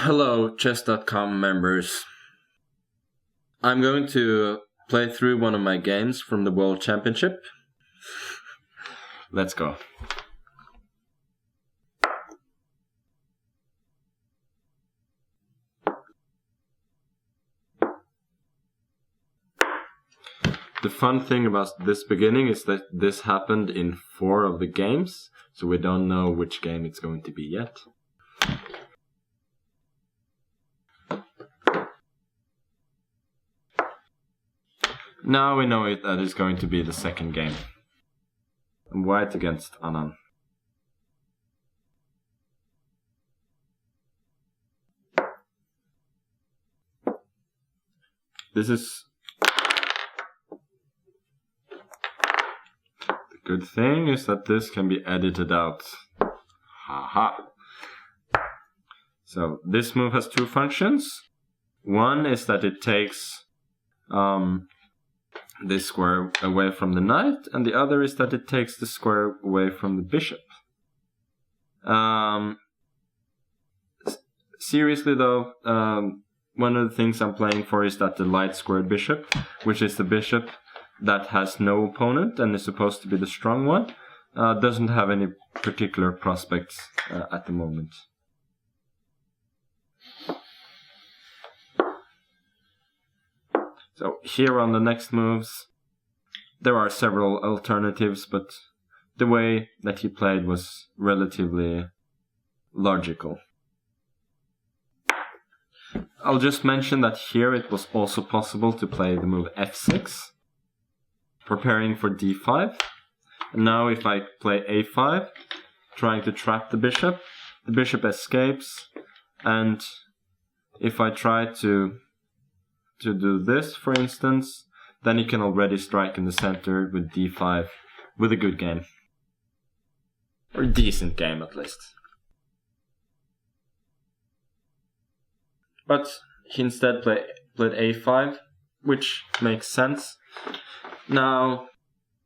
Hello, Chess.com members. I'm going to play through one of my games from the World Championship. Let's go. The fun thing about this beginning is that this happened in 4 of the games, so we don't know which game it's going to be yet. Now we know that it's going to be the second game. White against Anand. This is... The good thing is that this can be edited out. Haha. So this move has 2 functions. One is that it takes this square away from the knight, and the other is that it takes the square away from the bishop. Seriously though, one of the things I'm playing for is that the light squared bishop, which is the bishop that has no opponent and is supposed to be the strong one, doesn't have any particular prospects at the moment. So here on the next moves, there are several alternatives, but the way that he played was relatively logical. I'll just mention that here it was also possible to play the move f6, preparing for d5. And now if I play a5, trying to trap the bishop escapes, and if I try to do this, for instance, then he can already strike in the center with d5 with a good game. Or a decent game, at least. But he instead played a5, which makes sense. Now,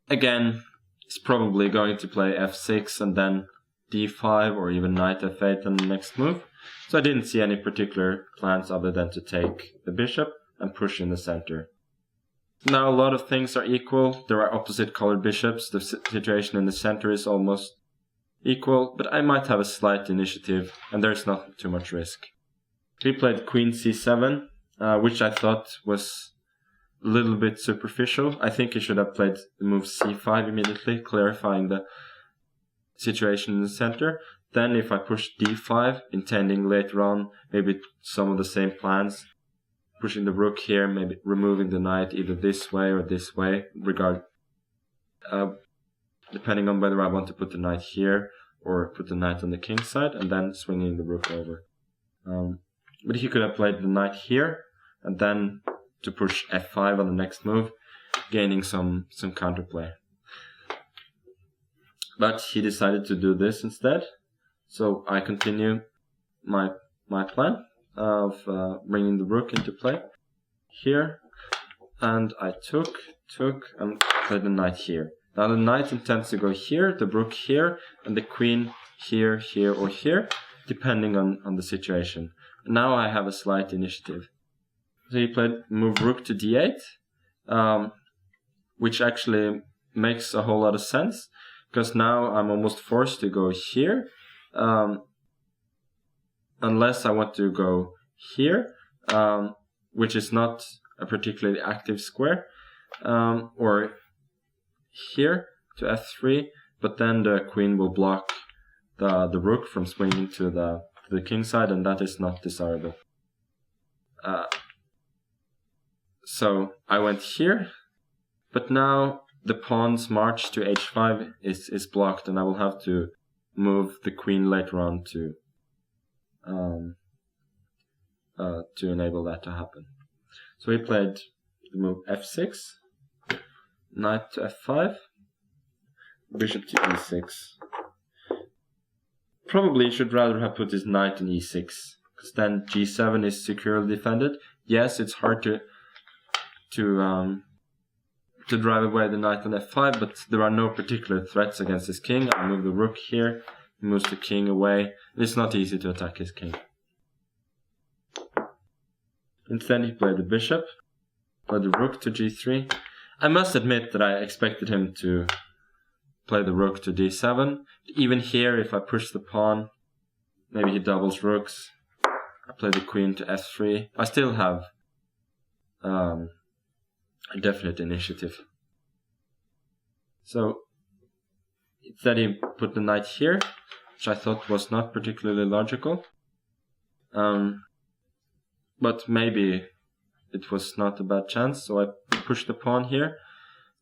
again, he's probably going to play f6 and then d5 or even knight f8 on the next move. So I didn't see any particular plans other than to take the bishop and push in the center. Now a lot of things are equal. There are opposite colored bishops. The situation in the center is almost equal, but I might have a slight initiative and there's not too much risk. He played queen c7, which I thought was a little bit superficial. I think he should have played the move c5 immediately, clarifying the situation in the center. Then if I push d5, intending later on maybe some of the same plans, pushing the rook here, maybe removing the knight either this way or this way, depending on whether I want to put the knight here or put the knight on the king side, and then swinging the rook over. But he could have played the knight here, and then to push f5 on the next move, gaining some counterplay. But he decided to do this instead, so I continue my plan of bringing the rook into play here, and I took and played the knight here. Now the knight intends to go here, the rook here, and the queen here, here, or here, depending on the situation. Now I have a slight initiative. So he played move rook to d8, which actually makes a whole lot of sense, because now I'm almost forced to go here, unless I want to go here, which is not a particularly active square, or here to f3, but then the queen will block the rook from swinging to the king side, and that is not desirable. So I went here, but now the pawn's march to h5 is blocked, and I will have to move the queen later on to enable that to happen. So he played the move f6, knight to f5, bishop to e6. Probably should rather have put his knight in e6, because then g7 is securely defended. Yes, it's hard to drive away the knight on f5, but there are no particular threats against his king. I move the rook here, he moves the king away, and it's not easy to attack his king. Instead, he played the bishop, played the rook to g3. I must admit that I expected him to play the rook to d7. Even here, if I push the pawn, maybe he doubles rooks. I play the queen to f3. I still have a definite initiative. So instead he put the knight here, which I thought was not particularly logical. But maybe it was not a bad chance, so I pushed the pawn here.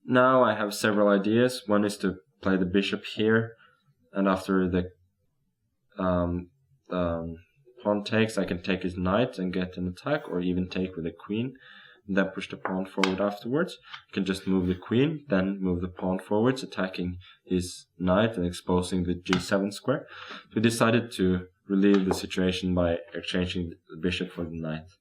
Now I have several ideas. One is to play the bishop here, and after the pawn takes, I can take his knight and get an attack, or even take with the queen, and then push the pawn forward afterwards. I can just move the queen, then move the pawn forwards, attacking his knight and exposing the g7 square. So we decided to relieve the situation by exchanging the bishop for the knight.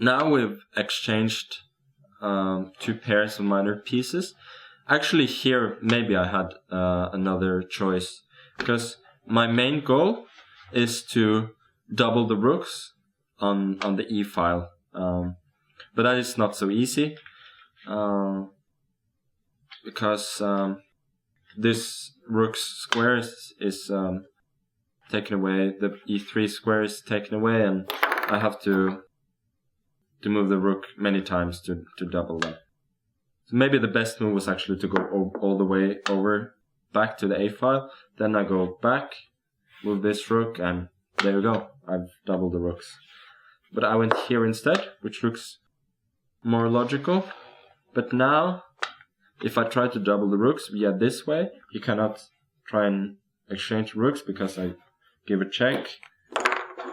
Now we've exchanged 2 pairs of minor pieces. Actually here maybe I had another choice, because my main goal is to double the rooks on the e file, but that is not so easy, because this rook's square is taken away, the e3 square is taken away, and I have to move the rook many times to double that. So maybe the best move was actually to go all the way over back to the a file. Then I go back, move this rook, and there you go. I've doubled the rooks. But I went here instead, which looks more logical. But now, if I try to double the rooks via this way, you cannot try and exchange rooks because I give a check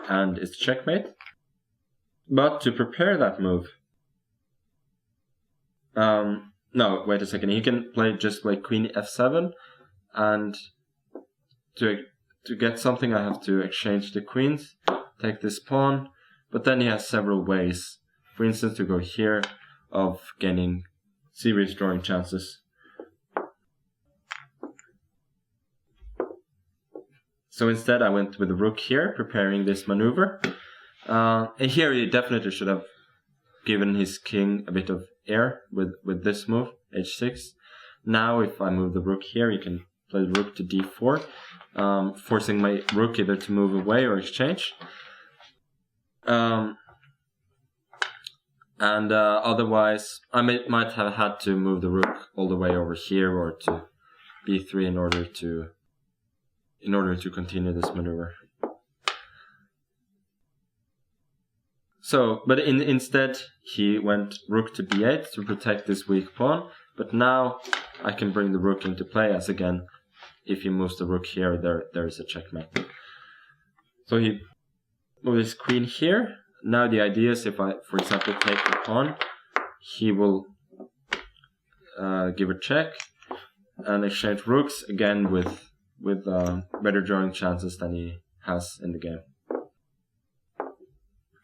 and it's checkmate. But to prepare that move, no, wait a second. He can just play queen f7, and to get something, I have to exchange the queens, take this pawn. But then he has several ways, for instance, to go here, of gaining serious drawing chances. So instead, I went with the rook here, preparing this maneuver. And here he definitely should have given his king a bit of air with this move, h6. Now if I move the rook here, he can play the rook to d4, forcing my rook either to move away or exchange. Otherwise, I might have had to move the rook all the way over here, or to b3 in order to continue this maneuver. So, but instead, he went rook to b8 to protect this weak pawn. But now I can bring the rook into play, as again, if he moves the rook here, there is a checkmate. So he moved his queen here. Now the idea is, if I, for example, take the pawn, he will give a check and exchange rooks, again with better drawing chances than he has in the game.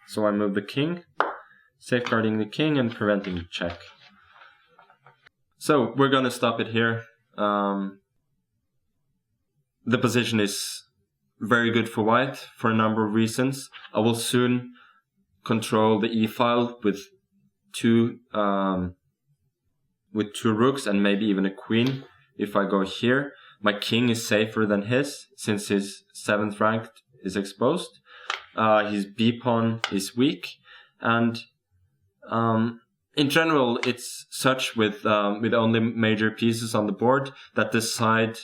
So I move the king, safeguarding the king and preventing the check. So we're going to stop it here. The position is very good for white for a number of reasons. I will soon control the e-file with two rooks and maybe even a queen. If I go here, my king is safer than his, since his 7th rank is exposed. His b-pawn is weak, and in general, it's such with only major pieces on the board that the side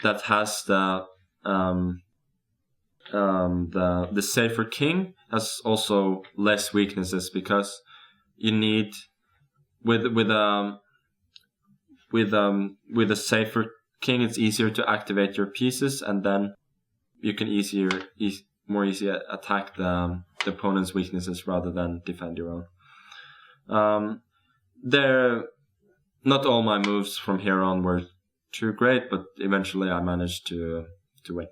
that has the safer king has also less weaknesses, because you need with a safer king, it's easier to activate your pieces, and then you can more easily attack the opponent's weaknesses rather than defend your own. Not all my moves from here on were too great, but eventually I managed to win.